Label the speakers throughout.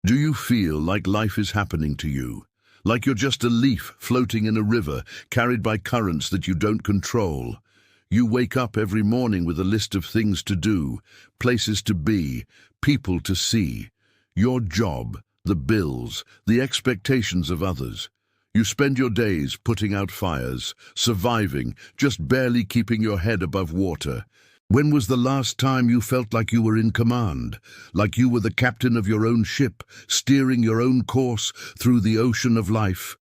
Speaker 1: Do you feel like life is happening to you? Like you're just a leaf floating in a river, carried by currents that you don't control? You wake up every morning with a list of things to do, places to be, people to see. Your job, the bills, the expectations of others. You spend your days putting out fires, surviving, just barely keeping your head above water. When was the last time you felt like you were in command, like you were the captain of your own ship, steering your own course through the ocean of life?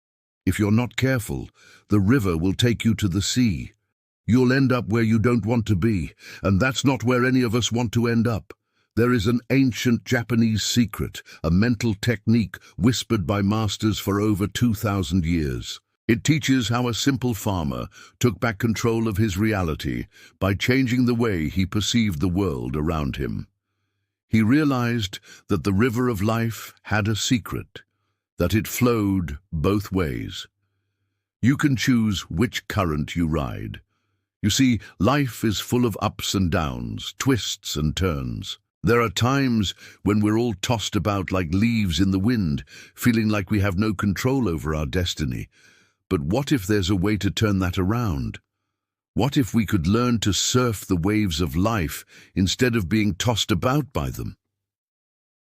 Speaker 1: If you're not careful, the river will take you to the sea. You'll end up where you don't want to be, and that's not where any of us want to end up. There is an ancient Japanese secret, a mental technique whispered by masters for over 2,000 years. It teaches how a simple farmer took back control of his reality by changing the way he perceived the world around him. He realized that the river of life had a secret, that it flowed both ways. You can choose which current you ride. You see, life is full of ups and downs, twists and turns. There are times when we're all tossed about like leaves in the wind, feeling like we have no control over our destiny. But what if there's a way to turn that around? What if we could learn to surf the waves of life instead of being tossed about by them?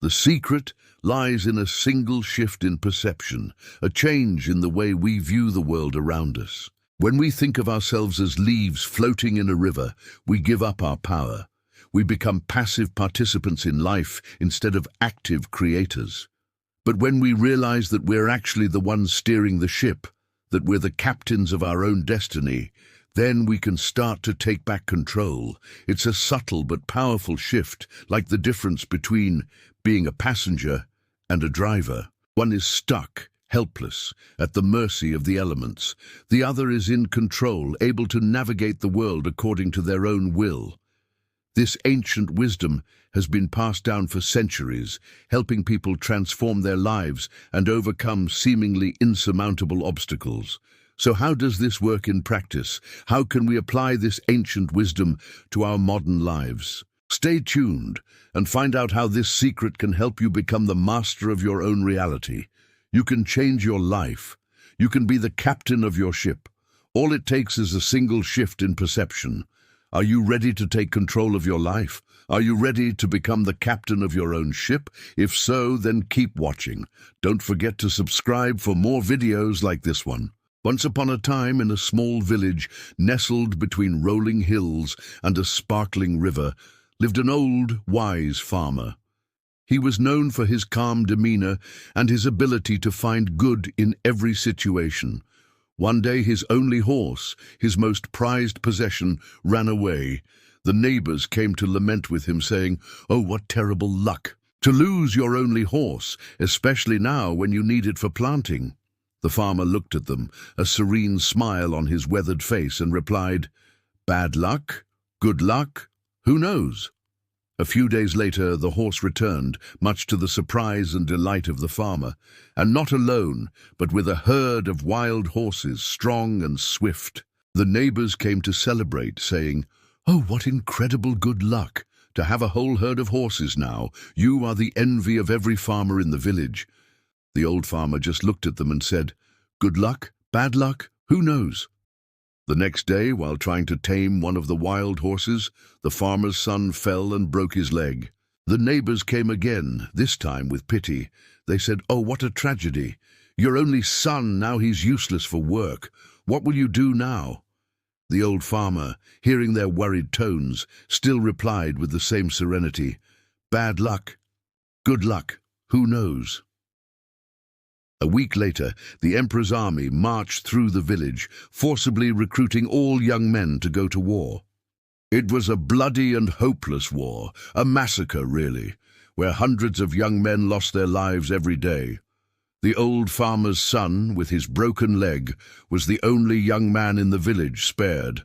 Speaker 1: The secret lies in a single shift in perception, a change in the way we view the world around us. When we think of ourselves as leaves floating in a river, we give up our power. We become passive participants in life instead of active creators. But when we realize that we're actually the ones steering the ship, that we're the captains of our own destiny, then we can start to take back control. It's a subtle but powerful shift, like the difference between being a passenger and a driver. One is stuck, helpless, at the mercy of the elements. The other is in control, able to navigate the world according to their own will. This ancient wisdom has been passed down for centuries, helping people transform their lives and overcome seemingly insurmountable obstacles. So how does this work in practice? How can we apply this ancient wisdom to our modern lives? Stay tuned and find out how this secret can help you become the master of your own reality. You can change your life. You can be the captain of your ship. All it takes is a single shift in perception. Are you ready to take control of your life? Are you ready to become the captain of your own ship? If so, then keep watching. Don't forget to subscribe for more videos like this one. Once upon a time, in a small village nestled between rolling hills and a sparkling river, lived an old, wise farmer. He was known for his calm demeanor and his ability to find good in every situation. One day his only horse, his most prized possession, ran away. The neighbors came to lament with him, saying, "Oh, what terrible luck! To lose your only horse, especially now when you need it for planting." The farmer looked at them, a serene smile on his weathered face, and replied, "Bad luck? Good luck? Who knows?" A few days later, the horse returned, much to the surprise and delight of the farmer, and not alone, but with a herd of wild horses, strong and swift. The neighbors came to celebrate, saying, "Oh, what incredible good luck! To have a whole herd of horses now. You are the envy of every farmer in the village." The old farmer just looked at them and said, "Good luck? Bad luck? Who knows?" The next day, while trying to tame one of the wild horses, the farmer's son fell and broke his leg. The neighbors came again, this time with pity. They said, "Oh, what a tragedy! Your only son, now he's useless for work. What will you do now?" The old farmer, hearing their worried tones, still replied with the same serenity, "Bad luck? Good luck? Who knows?" A week later, the emperor's army marched through the village, forcibly recruiting all young men to go to war. It was a bloody and hopeless war, a massacre really, where hundreds of young men lost their lives every day. The old farmer's son, with his broken leg, was the only young man in the village spared.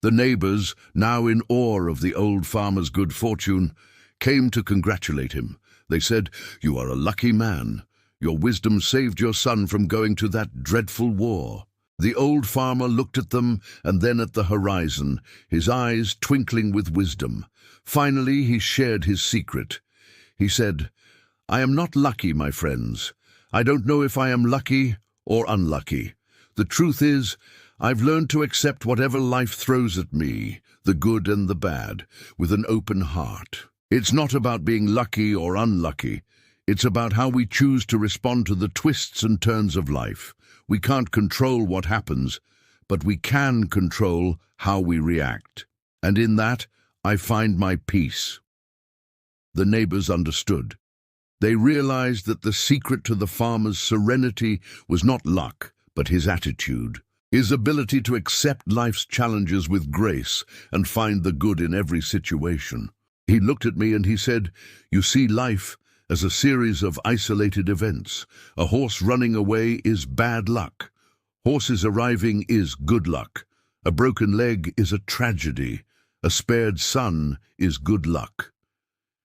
Speaker 1: The neighbors, now in awe of the old farmer's good fortune, came to congratulate him. They said, "You are a lucky man. Your wisdom saved your son from going to that dreadful war." The old farmer looked at them and then at the horizon, his eyes twinkling with wisdom. Finally, he shared his secret. He said, I am not lucky, my friends. I don't know if I am lucky or unlucky. The truth is, I've learned to accept whatever life throws at me, the good and the bad, with an open heart. It's not about being lucky or unlucky. It's about how we choose to respond to the twists and turns of life. We can't control what happens, but we can control how we react. And in that, I find my peace. The neighbors understood. They realized that the secret to the farmer's serenity was not luck, but his attitude. His ability to accept life's challenges with grace and find the good in every situation. He looked at me and he said, "You see life as a series of isolated events. A horse running away is bad luck. Horses arriving is good luck. A broken leg is a tragedy. A spared son is good luck.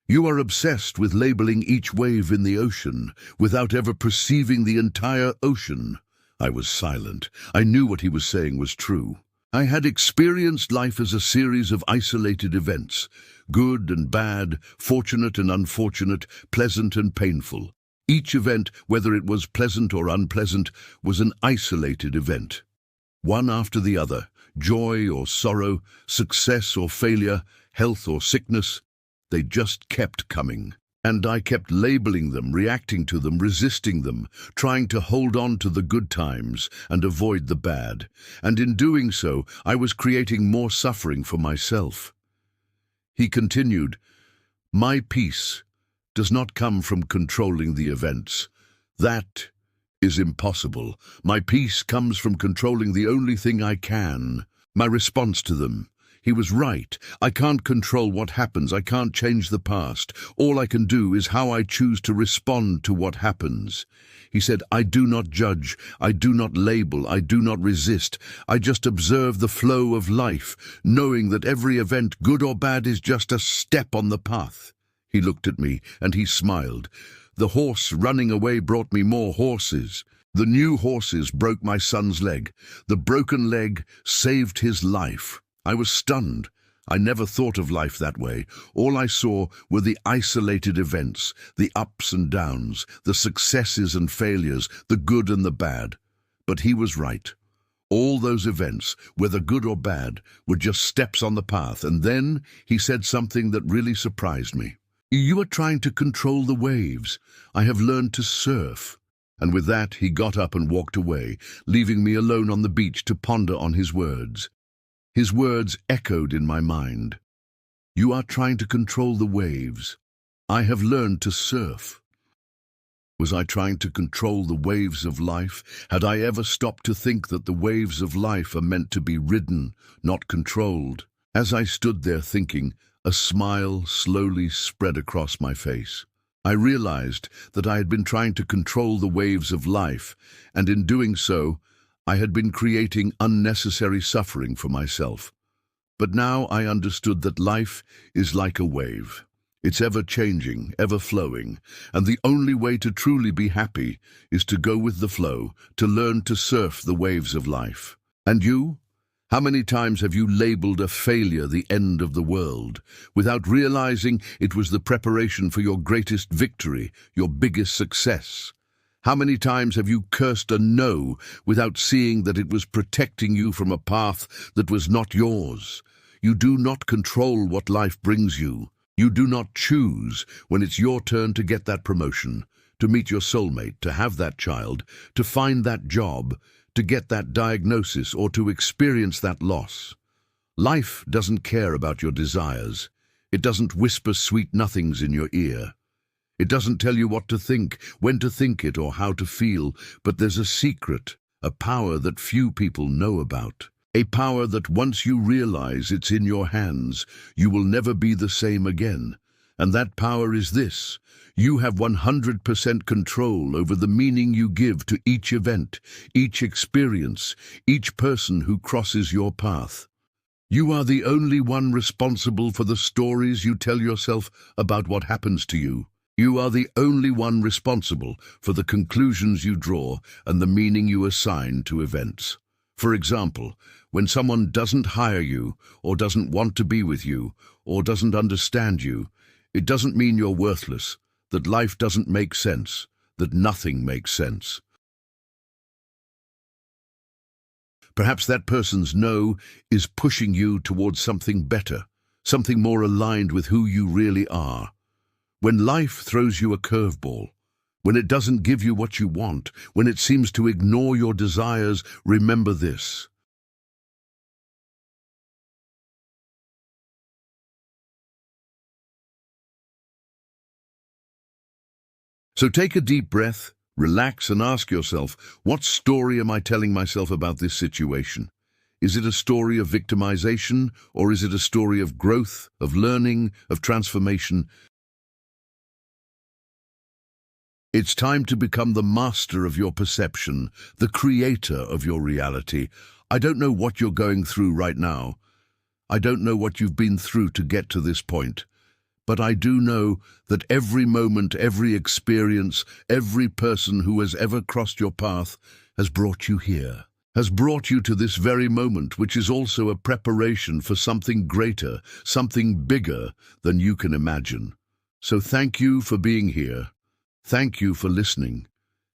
Speaker 1: You are obsessed with labeling each wave in the ocean without ever perceiving the entire ocean." I was silent. I knew what he was saying was true. I had experienced life as a series of isolated events, good and bad, fortunate and unfortunate, pleasant and painful. Each event, whether it was pleasant or unpleasant, was an isolated event. One after the other, joy or sorrow, success or failure, health or sickness, they just kept coming. And I kept labeling them, reacting to them, resisting them, trying to hold on to the good times and avoid the bad. And in doing so, I was creating more suffering for myself. He continued, "My peace does not come from controlling the events. That is impossible. My peace comes from controlling the only thing I can, my response to them." He was right. I can't control what happens. I can't change the past. All I can do is how I choose to respond to what happens. He said, "I do not judge. I do not label. I do not resist. I just observe the flow of life, knowing that every event, good or bad, is just a step on the path." He looked at me and he smiled. "The horse running away brought me more horses. The new horses broke my son's leg. The broken leg saved his life." I was stunned. I never thought of life that way. All I saw were the isolated events, the ups and downs, the successes and failures, the good and the bad. But he was right. All those events, whether good or bad, were just steps on the path. And then he said something that really surprised me. "You are trying to control the waves. I have learned to surf." And with that, he got up and walked away, leaving me alone on the beach to ponder on his words. His words echoed in my mind. "You are trying to control the waves. I have learned to surf." Was I trying to control the waves of life? Had I ever stopped to think that the waves of life are meant to be ridden, not controlled? As I stood there thinking, a smile slowly spread across my face. I realized that I had been trying to control the waves of life, and in doing so, I had been creating unnecessary suffering for myself. But now I understood that life is like a wave. It's ever-changing, ever-flowing, and the only way to truly be happy is to go with the flow, to learn to surf the waves of life. And you? How many times have you labeled a failure the end of the world, without realizing it was the preparation for your greatest victory, your biggest success? How many times have you cursed a no without seeing that it was protecting you from a path that was not yours? You do not control what life brings you. You do not choose when it's your turn to get that promotion, to meet your soulmate, to have that child, to find that job, to get that diagnosis, or to experience that loss. Life doesn't care about your desires. It doesn't whisper sweet nothings in your ear. It doesn't tell you what to think, when to think it, or how to feel, but there's a secret, a power that few people know about. A power that once you realize it's in your hands, you will never be the same again. And that power is this: you have 100% control over the meaning you give to each event, each experience, each person who crosses your path. You are the only one responsible for the stories you tell yourself about what happens to you. You are the only one responsible for the conclusions you draw and the meaning you assign to events. For example, when someone doesn't hire you, or doesn't want to be with you, or doesn't understand you, it doesn't mean you're worthless. that life doesn't make sense, that nothing makes sense. Perhaps that person's no is pushing you towards something better, something more aligned with who you really are. When life throws you a curveball, when it doesn't give you what you want, when it seems to ignore your desires, remember this. So take a deep breath, relax and ask yourself, what story am I telling myself about this situation? Is it a story of victimization, or is it a story of growth, of learning, of transformation? It's time to become the master of your perception, the creator of your reality. I don't know what you're going through right now. I don't know what you've been through to get to this point. But I do know that every moment, every experience, every person who has ever crossed your path has brought you here, has brought you to this very moment, which is also a preparation for something greater, something bigger than you can imagine. So thank you for being here. Thank you for listening.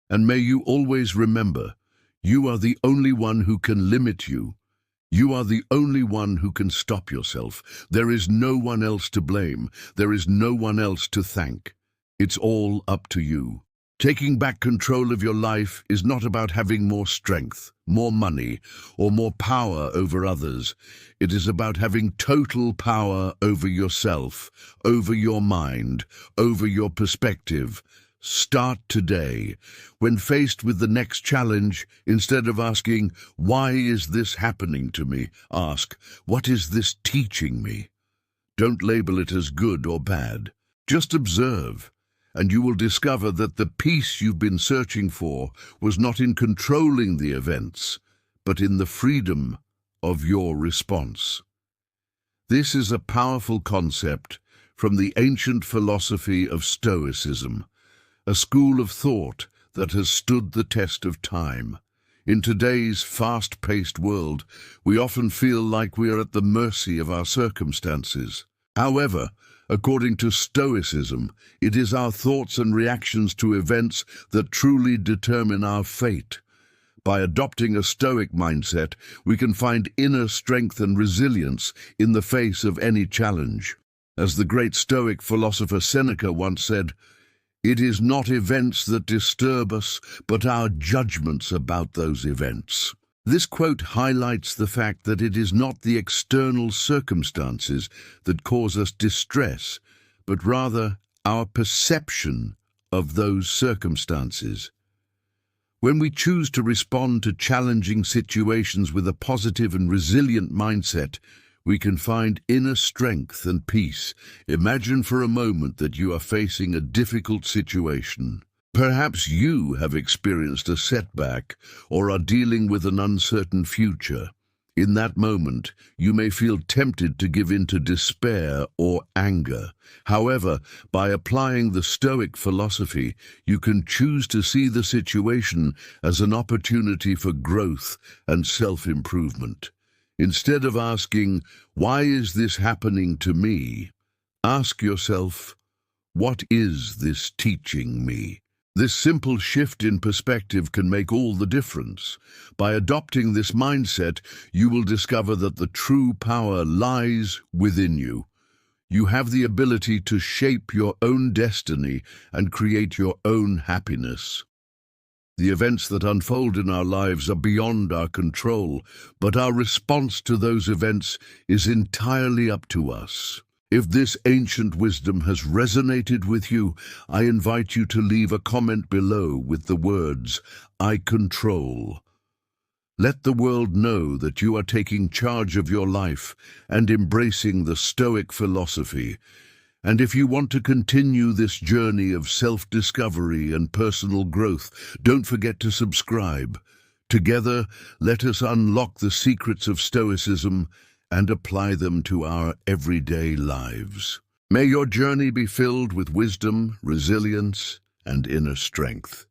Speaker 1: And may you always remember, you are the only one who can limit you. You are the only one who can stop yourself. There is no one else to blame. There is no one else to thank. It's all up to you. Taking back control of your life is not about having more strength, more money, or more power over others. It is about having total power over yourself, over your mind, over your perspective. Start today. When faced with the next challenge, instead of asking, "Why is this happening to me?" ask, "What is this teaching me?" Don't label it as good or bad. Just observe, and you will discover that the peace you've been searching for was not in controlling the events, but in the freedom of your response. This is a powerful concept from the ancient philosophy of Stoicism, a school of thought that has stood the test of time. In today's fast-paced world, we often feel like we are at the mercy of our circumstances. However, according to Stoicism, it is our thoughts and reactions to events that truly determine our fate. By adopting a Stoic mindset, we can find inner strength and resilience in the face of any challenge. As the great Stoic philosopher Seneca once said, "It is not events that disturb us, but our judgments about those events." This quote highlights the fact that it is not the external circumstances that cause us distress, but rather our perception of those circumstances. When we choose to respond to challenging situations with a positive and resilient mindset, we can find inner strength and peace. Imagine for a moment that you are facing a difficult situation. Perhaps you have experienced a setback or are dealing with an uncertain future. In that moment, you may feel tempted to give in to despair or anger. However, by applying the Stoic philosophy, you can choose to see the situation as an opportunity for growth and self-improvement. Instead of asking, "Why is this happening to me?" ask yourself, "What is this teaching me?" This simple shift in perspective can make all the difference. By adopting this mindset, you will discover that the true power lies within you. You have the ability to shape your own destiny and create your own happiness. The events that unfold in our lives are beyond our control, but our response to those events is entirely up to us. If this ancient wisdom has resonated with you, I invite you to leave a comment below with the words, "I control." Let the world know that you are taking charge of your life and embracing the Stoic philosophy. And if you want to continue this journey of self-discovery and personal growth, don't forget to subscribe. Together, let us unlock the secrets of Stoicism and apply them to our everyday lives. May your journey be filled with wisdom, resilience, and inner strength.